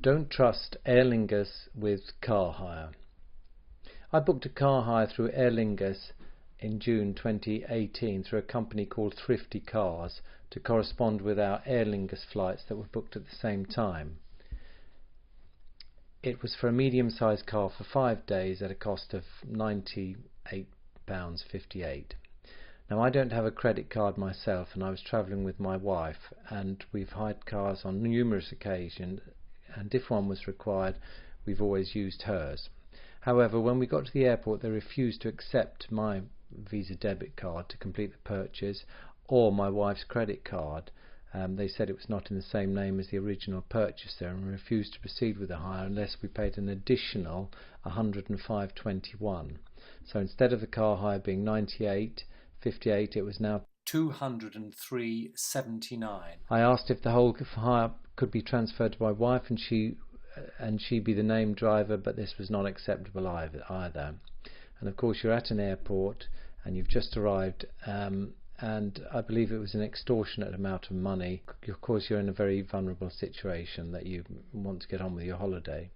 Don't trust Air LIngus with car hire. I booked a car hire through Air LIngus in June 2018 through a company called Thrifty Cars to correspond with our Air LIngus flights that were booked at the same time. It was for a medium-sized car for 5 days at a cost of £98.58. Now, I don't have a credit card myself, and I was travelling with my wife, and we've hired cars on numerous occasions, and if one was required, we've always used hers. However, when we got to the airport, they refused to accept my Visa Debit card to complete the purchase, or my wife's credit card. They said it was not in the same name as the original purchaser, and refused to proceed with the hire unless we paid an additional £105.21. So instead of the car hire being £98.58, it was now £203.79. I asked if the whole hire could be transferred to my wife and she be the named driver, but this was not acceptable either. And of course, you're at an airport and you've just arrived, and I believe it was an extortionate amount of money. Of course, you're in a very vulnerable situation that you want to get on with your holiday.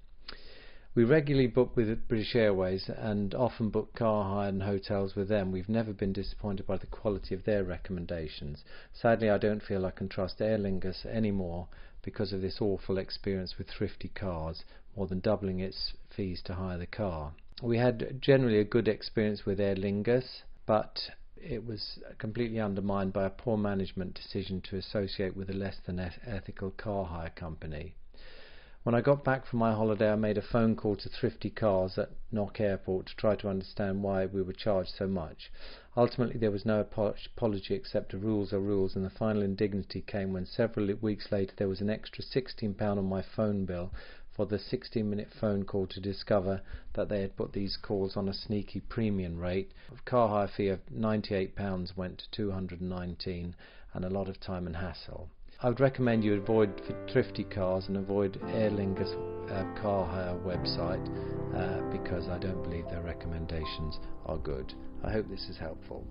We regularly book with British Airways and often book car hire and hotels with them. We've never been disappointed by the quality of their recommendations. Sadly, I don't feel I can trust Air LIngus anymore because of this awful experience with Thrifty Cars, more than doubling its fees to hire the car. We had generally a good experience with Air LIngus, but it was completely undermined by a poor management decision to associate with a less than ethical car hire company. When I got back from my holiday, I made a phone call to Thrifty Cars at Knock Airport to try to understand why we were charged so much. Ultimately, there was no apology except rules are rules, and the final indignity came when several weeks later there was an extra £16 on my phone bill for the 16-minute phone call to discover that they had put these calls on a sneaky premium rate. A car hire fee of £98 went to £219, and a lot of time and hassle. I would recommend you avoid Thrifty Cars and avoid Air LIngus car hire website because I don't believe their recommendations are good. I hope this is helpful.